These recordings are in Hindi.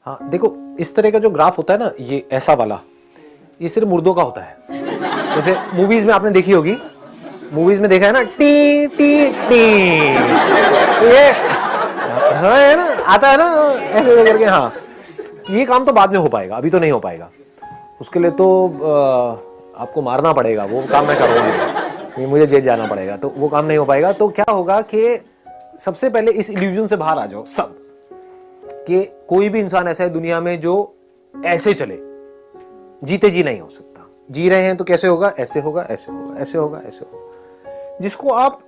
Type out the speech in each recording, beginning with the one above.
हाँ देखो, इस तरह का जो ग्राफ होता है ना, ये ऐसा वाला, ये सिर्फ मुर्दों का होता है। जैसे मूवीज में आपने देखी होगी, मूवीज में देखा है ना, टी टी टी, ये हाँ है ना, आता है ना ऐसे करके। हाँ, ये काम तो बाद में हो पाएगा, अभी तो नहीं हो पाएगा। उसके लिए तो आपको मारना पड़ेगा, वो काम मैं करूँगी, मुझे जेल जाना पड़ेगा, तो वो काम नहीं हो पाएगा। तो क्या होगा कि सबसे पहले इस इल्यूजन से बाहर आ जाओ सब, कि कोई भी इंसान ऐसा है दुनिया में जो ऐसे चले, जीते जी नहीं हो सकता। जी रहे हैं तो कैसे होगा, ऐसे होगा, ऐसे होगा, ऐसे होगा, ऐसे होगा। जिसको आप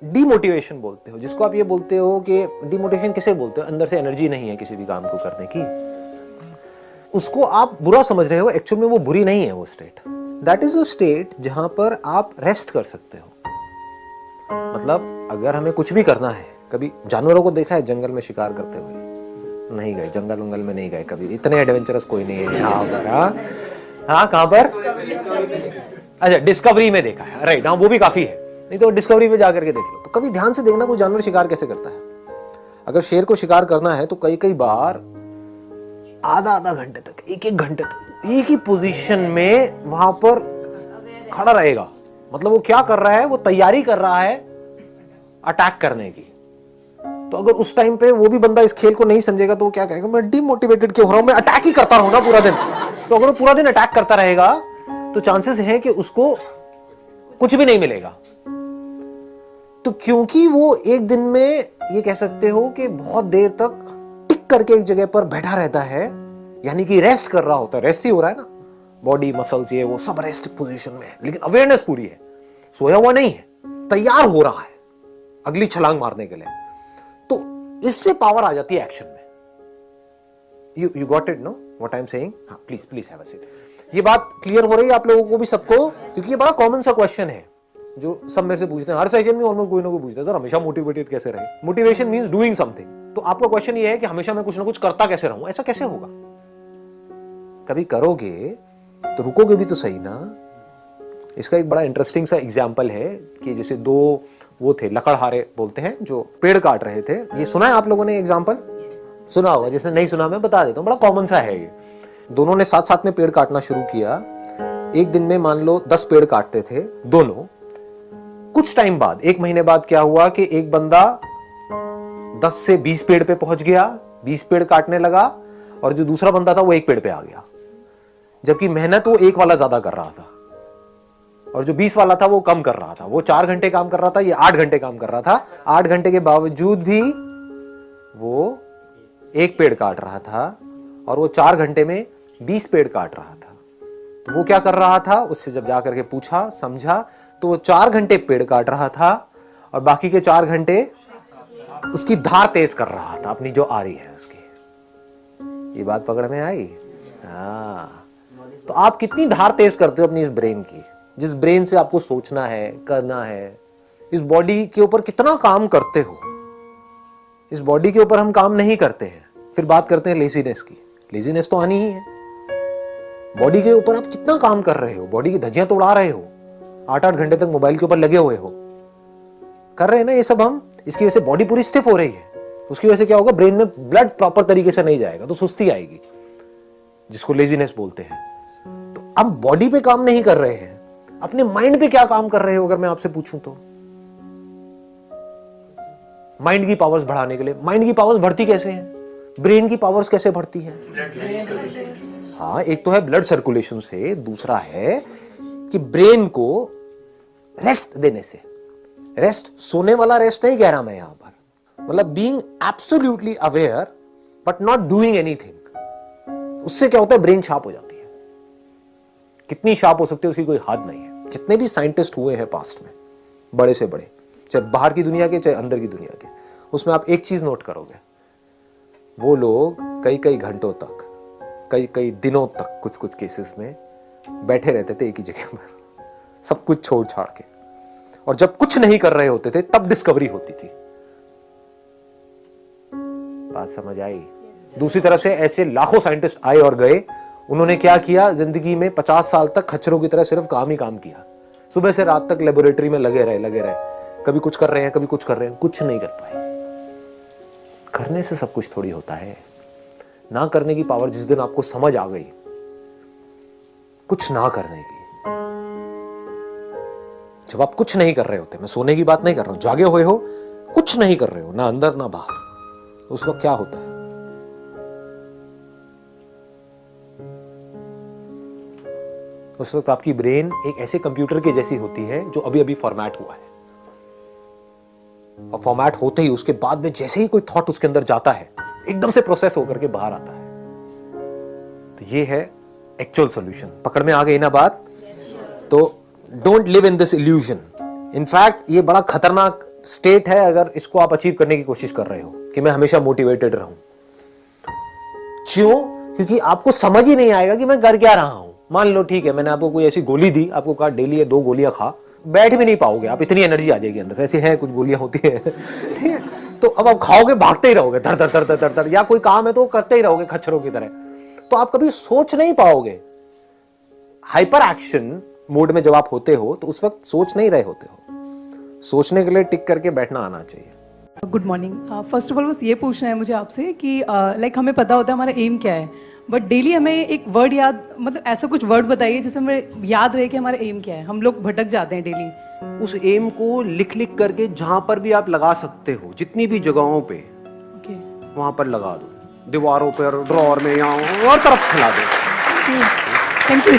डीमोटिवेशन बोलते हो, जिसको आप ये बोलते हो कि डीमोटिवेशन किसे बोलते हो, अंदर से एनर्जी नहीं है किसी भी काम को करने की, उसको आप बुरा समझ रहे हो। एक्चुअल में वो बुरी नहीं है, वो state, that is a state जहां पर आप रेस्ट कर सकते हो। मतलब अगर हमें कुछ भी करना है, कभी जानवरों को देखा है जंगल में शिकार करते हुए? नहीं गए, जंगल वंगल में नहीं गए कभी, इतने एडवेंचरस कोई नहीं है यहाँ पर। हाँ कहाँ पर? अच्छा, डिस्कवरी में देखा है, राइट। हाँ वो भी काफी है, नहीं तो डिस्कवरी में जाकर के देख लो। तो कभी ध्यान से देखना कोई जानवर शिकार कैसे करता है। अगर शेर को शिकार करना है तो कई कई बार आधा आधा घंटे तक, एक एक घंटे तक एक ही पोजीशन में वहां पर खड़ा रहेगा। मतलब वो क्या कर रहा है, वो तैयारी कर रहा है अटैक करने की। तो अगर उस टाइम पे वो भी बंदा इस खेल को नहीं समझेगा तो वो क्या कहेगा, मैं डिमोटिवेटेड क्यों हो रहा हूं, मैं अटैक ही करता रहूं ना पूरा दिन। तो अगर वो पूरा दिन अटैक करता रहेगा तो चांसेस है कि उसको कुछ भी नहीं मिलेगा। तो क्योंकि वो एक दिन में ये कह सकते हो कि बहुत देर तक टिक करके एक जगह पर बैठा रहता है, यानी कि रेस्ट कर रहा होता है, रेस्ट ही हो रहा है ना, बॉडी मसल्स ये वो सब रेस्ट पोजीशन में है, लेकिन अवेयरनेस पूरी है, सोया हुआ नहीं है, तैयार हो रहा है अगली छलांग मारने के लिए। तो इससे पावर आ जाती है एक्शन में। You got it know what I am saying? हाँ please please have a seat. ये बात क्लियर हो रही है आप लोगों को भी, सबको? क्योंकि ये बड़ा कॉमन सा क्वेश्चन है जो सब मेरे से पूछते हैं, हर सेशन में ऑलमोस्ट कोई ना कोई पूछता है, सर हमेशा मोटिवेटेड कैसे रहे? Motivation means doing something. तो आपका क्वेश्चन ये है कि हमेशा मैं कुछ ना कुछ करता कैसे रहूं? ऐसा कैसे होगा? कभी करोगे तो रुकोगे भी तो सही ना। इसका एक बड़ा इंटरेस्टिंग सा एग्जाम्पल है कि जैसे दो वो थे, लकड़हारे बोलते हैं, जो पेड़ काट रहे थे। ये सुना है आप लोगों ने? एग्जाम्पल सुना होगा, जिसने नहीं सुना मैं बता देता हूँ, बड़ा कॉमन सा है ये। दोनों ने साथ साथ में पेड़ काटना शुरू किया। एक दिन में मान लो 10 पेड़ काटते थे दोनों। कुछ टाइम बाद, 1 महीने बाद क्या हुआ कि एक बंदा 10 से 20 पेड़ पे पहुंच गया, 20 पेड़ काटने लगा, और जो दूसरा बंदा था वो 1 पेड़ पे आ गया। जबकि मेहनत वो 1 वाला ज्यादा कर रहा था, और जो 20 वाला था वो कम कर रहा था। वो 4 घंटे काम कर रहा था, ये 8 घंटे काम कर रहा था। 8 घंटे के बावजूद भी वो 1 पेड़ काट रहा था, और वो 4 घंटे में 20 पेड़ काट रहा था। तो वो क्या कर रहा था, उससे जब जाकर के पूछा, समझा, तो वो 4 घंटे पेड़ काट रहा था, और बाकी के 4 घंटे उसकी धार तेज कर रहा था, अपनी जो आ रही है उसकी। ये बात पकड़ में आई? हाँ। तो आप कितनी धार तेज करते हो अपनी इस ब्रेन की, जिस ब्रेन से आपको सोचना है, करना है। इस बॉडी के ऊपर कितना काम करते हो? इस बॉडी के ऊपर हम काम नहीं करते हैं, फिर बात करते हैं लेजीनेस की। लेजीनेस तो आनी ही है। बॉडी के ऊपर आप कितना काम कर रहे हो, बॉडी की धज्जियां तो उड़ा रहे हो, 8-8 घंटे तक मोबाइल के ऊपर लगे हुए हो, कर रहे हैं ना ये सब हम। इसकी वजह से बॉडी पूरी स्टिफ हो रही है। उसकी वजह से क्या होगा, ब्रेन में ब्लड प्रॉपर तरीके से नहीं जाएगा, तो सुस्ती आएगी, जिसको लेजीनेस बोलते हैं। तो हम बॉडी पे काम नहीं कर रहे हैं, अपने माइंड पे क्या काम कर रहे हो? अगर मैं आपसे पूछूं तो माइंड की पावर्स बढ़ाने के लिए। माइंड की पावर्स बढ़ती कैसे हैं? ब्रेन की पावर्स कैसे बढ़ती हैं? हाँ, एक तो है ब्लड सर्कुलेशन से, दूसरा है कि ब्रेन को रेस्ट देने से। रेस्ट सोने वाला रेस्ट नहीं कह रहा मैं यहां पर, मतलब being absolutely aware but not doing anything. उससे क्या होता है, ब्रेन शार्प हो जाती है। कितनी शार्प हो सकती है उसकी कोई हद नहीं है। जितने भी साइंटिस्ट हुए हैं पास्ट में, बड़े से बड़े, चाहे बाहर की दुनिया के चाहे अंदर की दुनिया के, उसमें आप एक चीज नोट करोगे, वो लोग कई कई घंटों तक, कई कई दिनों तक, कुछ कुछ केसेस में बैठे रहते थे एक ही जगह पर, सब कुछ छोड़ छाड़ के। और जब कुछ नहीं कर रहे होते थे तब डिस्कवरी होती थी। बात समझ आई? दूसरी तरफ से ऐसे लाखों साइंटिस्ट आए और गए। उन्होंने क्या किया, जिंदगी में 50 साल तक खच्चरों की तरह सिर्फ काम ही काम किया। सुबह से रात तक लेबोरेटरी में लगे रहे। कभी कुछ कर रहे हैं, कभी कुछ कर रहे हैं, कुछ नहीं कर पाए। करने से सब कुछ थोड़ी होता है। ना करने की पावर जिस दिन आपको समझ आ गई, कुछ ना करने की, जब आप कुछ नहीं कर रहे होते, मैं सोने की बात नहीं कर रहा हूं, जागे हुए हो, कुछ नहीं कर रहे हो, ना अंदर ना बाहर, तो उस वक्त क्या होता है? उस वक्त आपकी ब्रेन एक ऐसे कंप्यूटर के जैसी होती है जो अभी अभी फॉर्मेट हुआ है, और फॉर्मेट होते ही उसके बाद में जैसे ही कोई थॉट उसके अंदर जाता है, एकदम से प्रोसेस होकर के बाहर आता है। तो ये है एक्चुअल सॉल्यूशन। पकड़ में आ गई ना बात? तो don't live in this illusion. In fact ये बड़ा खतरनाक स्टेट है अगर इसको आप अचीव करने की कोशिश कर रहे हो कि मैं हमेशा मोटिवेटेड रहूं। क्यों? क्योंकि आपको समझ ही नहीं आएगा कि मैं कर क्या रहा हूं। मान लो ठीक है, मैंने आपको कोई ऐसी गोली दी, आपको कहा डेली ये 2 गोलियां खा, बैठ भी नहीं पाओगे आप, इतनी एनर्जी आ जाएगी अंदर से। ऐसी है कुछ गोलियां होती है, ठीक है? तो अब आप खाओगे, भागते ही रहोगे धर धर धर धर धर धर, या कोई काम है तो करते ही रहोगे खच्चरों की तरह, तो आप कभी सोच नहीं पाओगे। हाइपर एक्शन मोड में जब आप होते हो तो उस वक्त सोच नहीं रहे होते हो। सोचने के लिए टिक करके बैठना आना चाहिए। Good morning. First of all बस ये पूछना है मुझे आपसे कि लाइक हमें पता होता है हमारा एम क्या है, बट डेली हमें एक वर्ड याद, मतलब ऐसा कुछ वर्ड बताइए जिससे हमें याद रहे कि हमारा एम क्या है। हम लोग भटक जाते हैं डेली। उस एम को लिख लिख करके जहां पर भी आप लगा सकते हो, जितनी भी जगहों पे, ओके, वहां पर लगा दो, दीवारों पर, ड्रॉअर में, या और तरफ फैला दो। Thank you.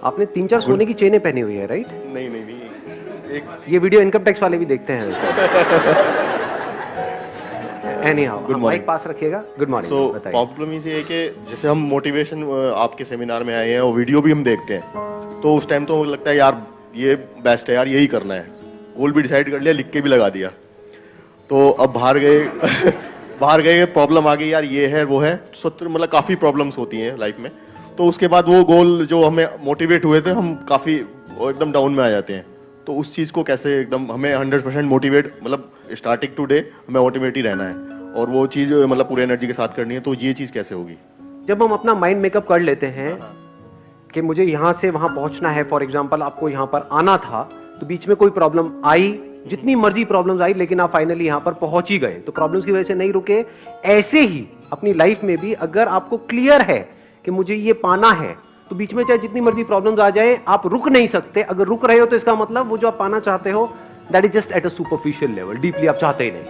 आपने 3-4 सोने की चेनें पहनी हुई है, राइट? नहीं नहीं नहीं, एक ये वीडियो इनकम टैक्स वाले भी देखते हैं। एनीहाउ, माइक पास रखिएगा। Good morning. सो बताइए। प्रॉब्लम इसे है कि जैसे हम मोटिवेशन आपके सेमिनार में आए हैं और वीडियो भी हम देखते हैं, तो उस टाइम तो लगता है यार ये बेस्ट है यार, यही करना है, गोल भी डिसाइड कर लिया, लिख के भी लगा दिया। तो अब बाहर गए बाहर गए, प्रॉब्लम आ गई यार, ये है वो है, मतलब काफ़ी प्रॉब्लम्स होती हैं लाइफ में। तो उसके बाद वो गोल जो हमें मोटिवेट हुए थे, हम काफ़ी एकदम डाउन में आ जाते हैं। तो उस चीज़ को कैसे एकदम हमें 100% मोटिवेट, मतलब स्टार्टिंग टू डे हमें मोटिवेट ही रहना है, और वो चीज़ मतलब पूरे एनर्जी के साथ करनी है। तो ये चीज़ कैसे होगी? जब हम अपना माइंड मेकअप कर लेते हैं कि मुझे यहाँ से वहां पहुंचना है, फॉर एग्जाम्पल आपको यहाँ पर आना था, तो बीच में कोई प्रॉब्लम आई, जितनी मर्जी प्रॉब्लम्स आई, लेकिन आप फाइनली यहाँ पर पहुंच ही गए। तो प्रॉब्लम्स की वजह से नहीं रुके। ऐसे ही अपनी लाइफ में भी अगर आपको क्लियर है कि मुझे ये पाना है, तो बीच में चाहे जितनी मर्जी प्रॉब्लम्स आ जाए, आप रुक नहीं सकते। अगर रुक रहे हो तो इसका मतलब वो जो आप पाना चाहते हो, that is just at a superficial level, deeply आप चाहते ही नहीं।